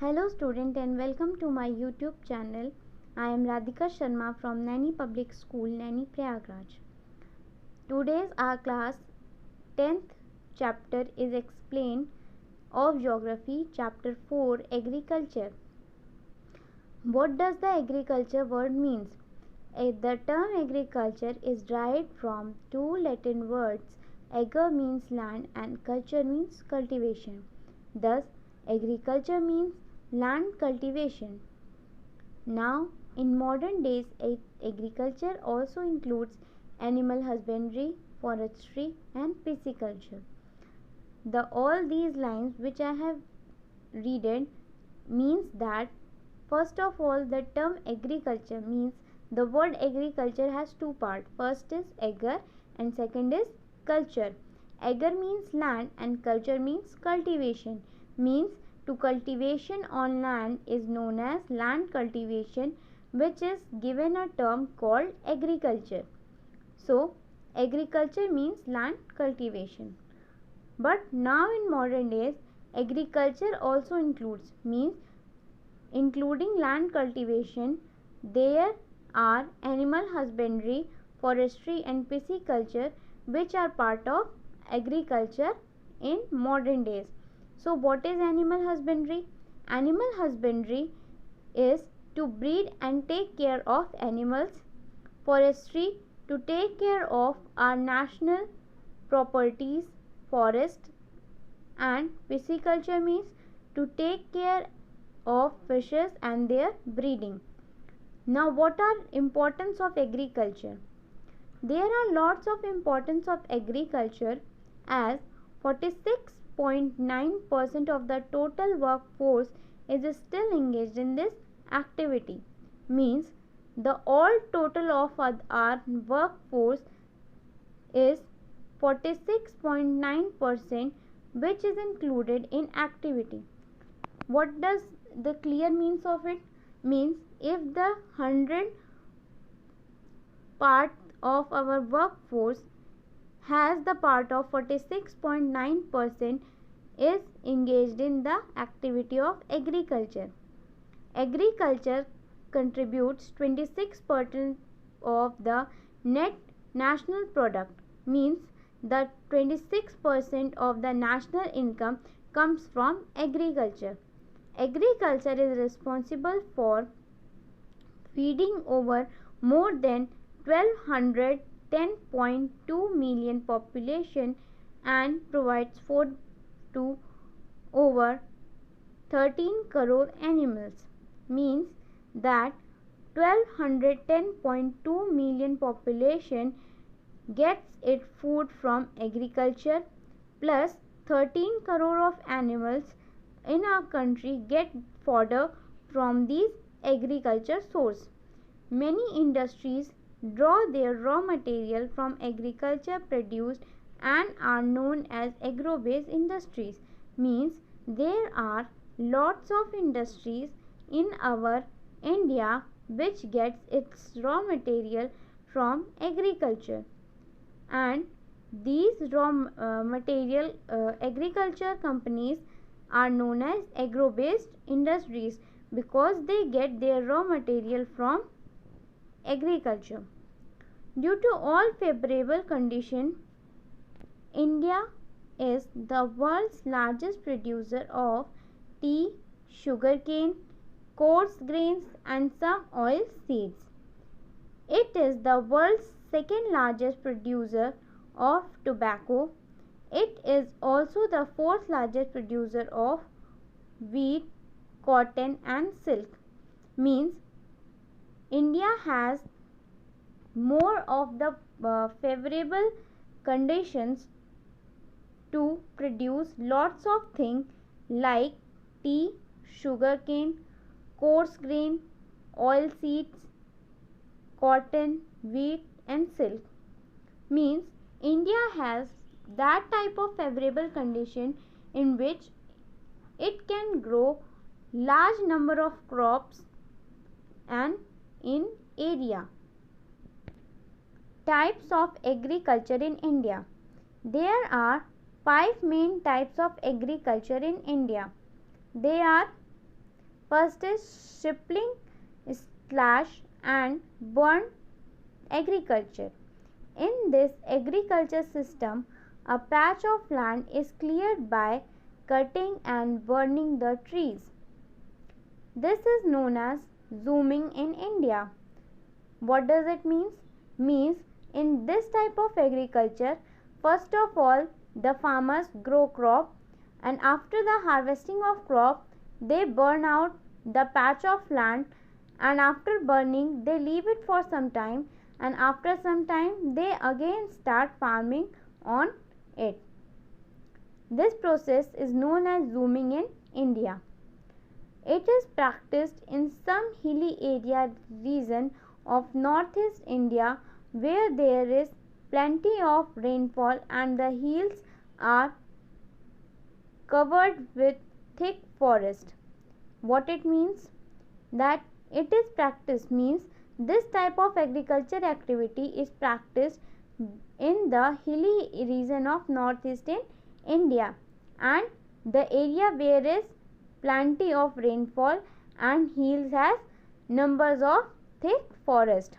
Hello student and welcome to my YouTube channel. I am Radhika Sharma from Naini Public School, Naini Prayagraj. Today's our class 10th chapter is explained of Geography, chapter 4 Agriculture. What does the agriculture word means? The term agriculture is derived from two Latin words. Ager means land and culture means cultivation. Thus, agriculture means land cultivation. Now, in modern days, agriculture also includes animal husbandry, forestry, and pisciculture. All these lines which I have read means that first of all, the term agriculture means the word agriculture has two parts. First is ager and second is culture. Ager means land and culture means cultivation. Means to cultivation on land is known as land cultivation, which is given a term called agriculture. So, agriculture means land cultivation. But now in modern days, agriculture also means including land cultivation, there are animal husbandry, forestry and pisciculture which are part of agriculture in modern days. So what is animal husbandry? Animal husbandry is to breed and take care of animals. Forestry, to take care of our national properties, forest. And pisciculture means to take care of fishes and their breeding. Now what are importance of agriculture? There are lots of importance of agriculture as 46.9% of the total workforce is still engaged in this activity. Means the all total of our workforce is 46.9%, which is included in activity. What does the clear means of it? Means if the 100 part of our workforce has the part of 46.9% is engaged in the activity of agriculture. Agriculture contributes 26% of the net national product. Means the 26% of the national income comes from agriculture. Agriculture is responsible for feeding over more than 1210.2 million population and provides food to over 13 crore animals. Means that 1210.2 million population gets its food from agriculture plus 13 crore of animals in our country get fodder from these agriculture source. Many industries draw their raw material from agriculture produced and are known as agro-based industries. Means there are lots of industries in our India which gets its raw material from agriculture, and these raw material agriculture companies are known as agro-based industries because they get their raw material from agriculture. Due to all favorable conditions, India is the world's largest producer of tea, sugarcane, coarse grains and some oil seeds. It is the world's second largest producer of tobacco. It is also the fourth largest producer of wheat, cotton and silk. Means India has more of the favorable conditions to produce lots of things like tea, sugarcane, coarse grain, oil seeds, cotton, wheat and silk. Means India has that type of favorable condition in which it can grow large number of crops and in area. Types of agriculture in India. There are 5 main types of agriculture in India. They are First is shifting slash and burn agriculture. In this agriculture system, a patch of land is cleared by cutting and burning the trees. This is known as zooming in India. What does it mean? Means in this type of agriculture, first of all, the farmers grow crop, and after the harvesting of crop, they burn out the patch of land, and after burning, they leave it for some time, and after some time, they again start farming on it. This process is known as zooming in India. It is practiced in some hilly area region of northeast India where there is plenty of rainfall and the hills are covered with thick forest. What it means? That it is practiced means this type of agriculture activity is practiced in the hilly region of northeastern India and the area where is plenty of rainfall and hills has numbers of thick forest.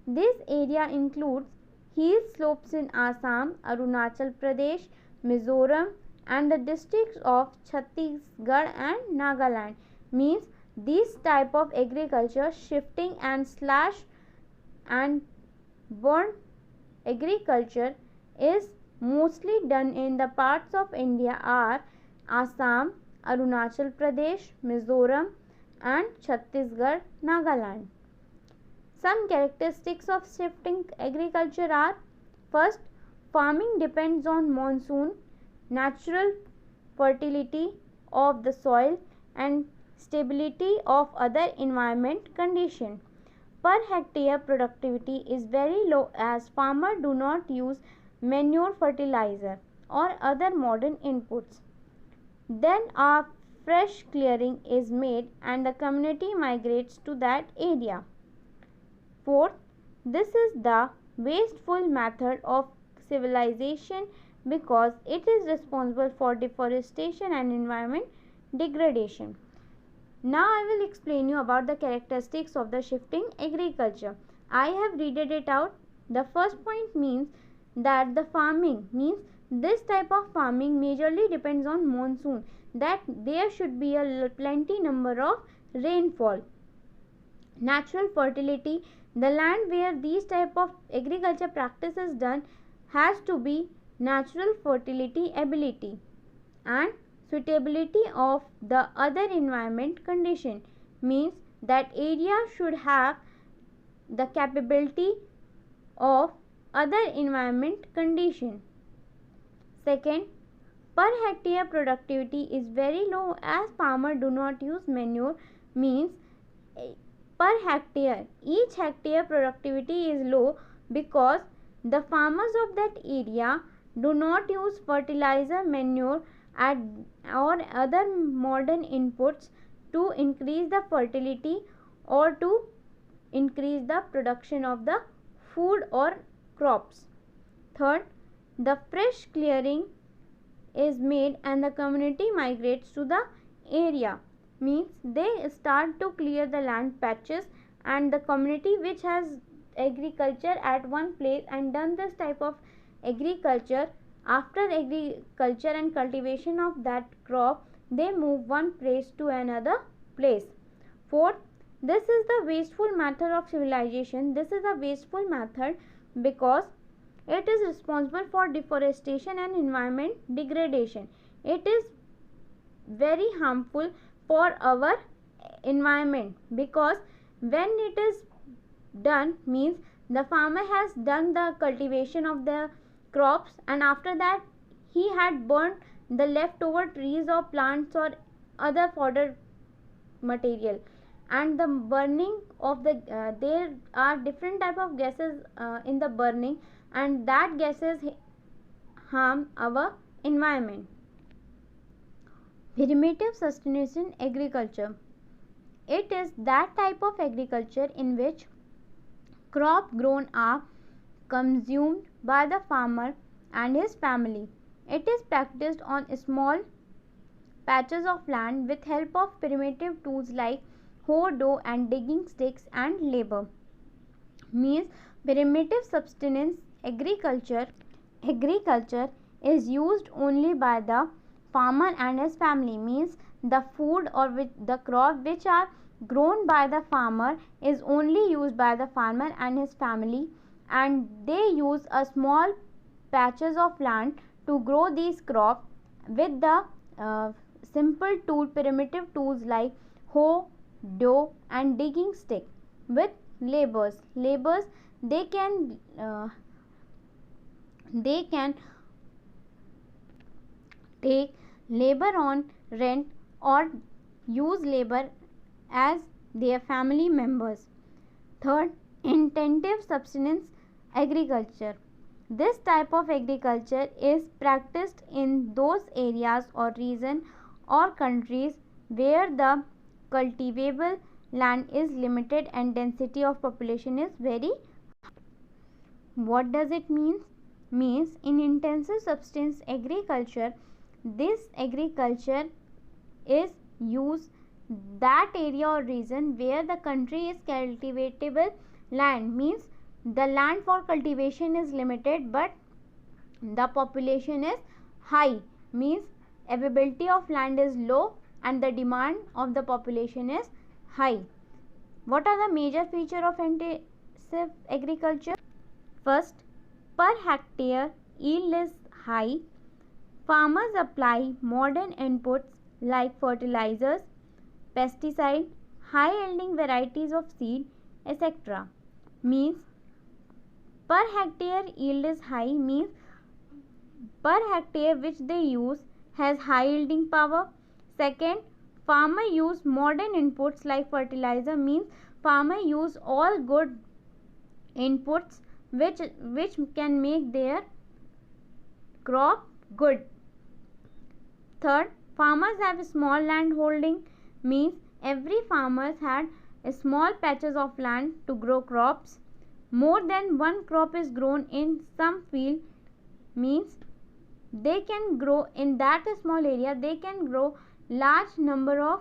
This area includes hill slopes in Assam, Arunachal Pradesh, Mizoram and the districts of Chhattisgarh and Nagaland. Means this type of agriculture shifting and slash and burn agriculture is mostly done in the parts of India are Assam, Arunachal Pradesh, Mizoram and Chhattisgarh, Nagaland. Some characteristics of shifting agriculture are: first, farming depends on monsoon, natural fertility of the soil and stability of other environment condition. Per hectare productivity is very low as farmers do not use manure, fertilizer or other modern inputs. Then a fresh clearing is made and the community migrates to that area. Fourth, this is the wasteful method of civilization because it is responsible for deforestation and environment degradation. Now I will explain you about the characteristics of the shifting agriculture. I have read it out. The first point means that the farming means this type of farming majorly depends on monsoon, that there should be a plenty number of rainfall. Natural fertility, the land where these type of agriculture practice is done has to be natural fertility ability and suitability of the other environment condition, means that area should have the capability of other environment condition. Second, per hectare productivity is very low as farmers do not use manure, means per hectare each hectare productivity is low because the farmers of that area do not use fertilizer, manure or other modern inputs to increase the fertility or to increase the production of the food or crops. Third, the fresh clearing is made and the community migrates to the area, means they start to clear the land patches and the community which has agriculture at one place and done this type of agriculture, after agriculture and cultivation of that crop, they move one place to another place. Fourth, this is the wasteful method of civilization. This is a wasteful method because it is responsible for deforestation and environment degradation. It is very harmful for our environment because when it is done, means the farmer has done the cultivation of the crops and after that he had burnt the leftover trees or plants or other fodder material, and the burning of the there are different type of gases in the burning and that gases harm our environment. Primitive sustenance agriculture, it is that type of agriculture in which crop grown are consumed by the farmer and his family. It is practiced on small patches of land with help of primitive tools like hoe, hoe and digging sticks and labor. Means primitive subsistence agriculture is used only by the farmer and his family. Means the food or with the crop which are grown by the farmer is only used by the farmer and his family, and they use a small patches of land to grow these crops with the simple primitive tools like hoe, hoe and digging stick. With labors they can take labor on rent or use labor as their family members. Third, intensive subsistence agriculture. This type of agriculture is practiced in those areas or region or countries where the cultivable land is limited and density of population is very. What does it mean? Means in intensive subsistence agriculture, this agriculture is used that area or region where the country is cultivatable land. Means the land for cultivation is limited but the population is high. Means availability of land is low and the demand of the population is high. What are the major features of intensive agriculture? First, per hectare yield is high. Farmers apply modern inputs like fertilizers, pesticide, high yielding varieties of seed, etc. Means per hectare yield is high, means per hectare which they use has high yielding power. Second, farmer use modern inputs like fertilizer, means farmer use all good inputs which can make their crop good. Third, farmers have a small land holding, means every farmer had a small patches of land to grow crops. More than one crop is grown in some field, means they can grow in that small area, they can grow large number of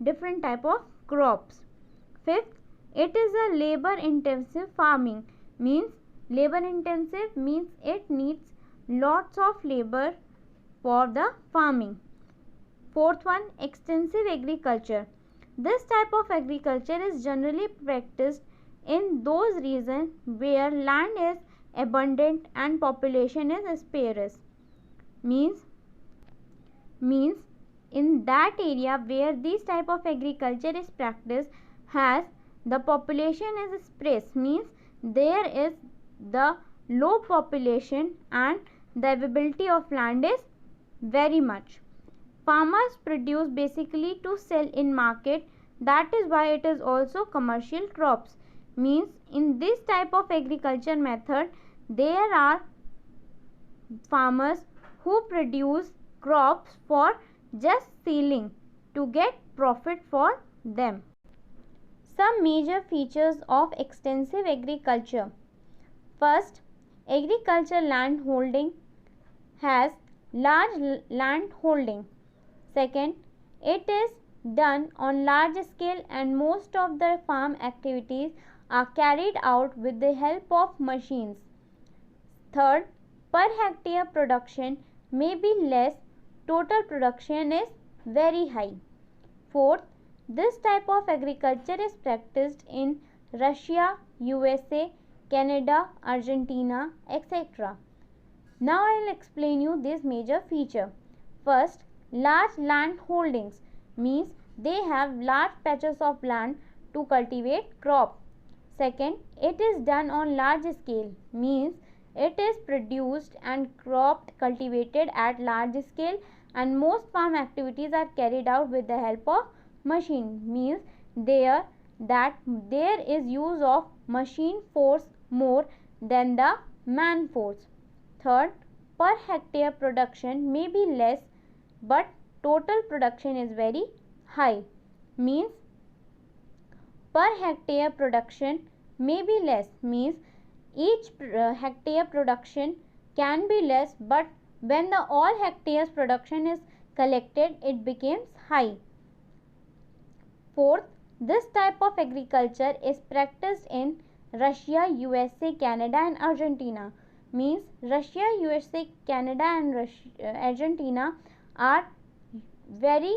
different type of crops. Fifth, it is a labor intensive farming, means labor intensive means it needs lots of labor for the farming. Fourth one, extensive agriculture. This type of agriculture is generally practiced in those regions where land is abundant and population is sparse. Means in that area where this type of agriculture is practiced has the population is sparse, means there is the low population and the availability of land is very much. Farmers produce basically to sell in market, that is why it is also commercial crops. Means in this type of agriculture method there are farmers who produce crops for just selling to get profit for them. Some major features of extensive agriculture. First, agriculture land holding has large land holding. Second, it is done on large scale and most of the farm activities are carried out with the help of machines. Third, per hectare production may be less, total production is very high. Fourth, this type of agriculture is practiced in Russia, USA, Canada, Argentina, etc. Now I will explain you this major feature. First, large land holdings means they have large patches of land to cultivate crop. Second, it is done on large scale, means it is produced and cropped cultivated at large scale and most farm activities are carried out with the help of machine, means there is use of machine force more than the man force. Third, per hectare production may be less but total production is very high, means per hectare production may be less, means each hectare production can be less, but when the all hectares production is collected, it becomes high. Fourth, this type of agriculture is practiced in Russia, USA, Canada and Argentina. Means Russia, USA, Canada and Argentina are very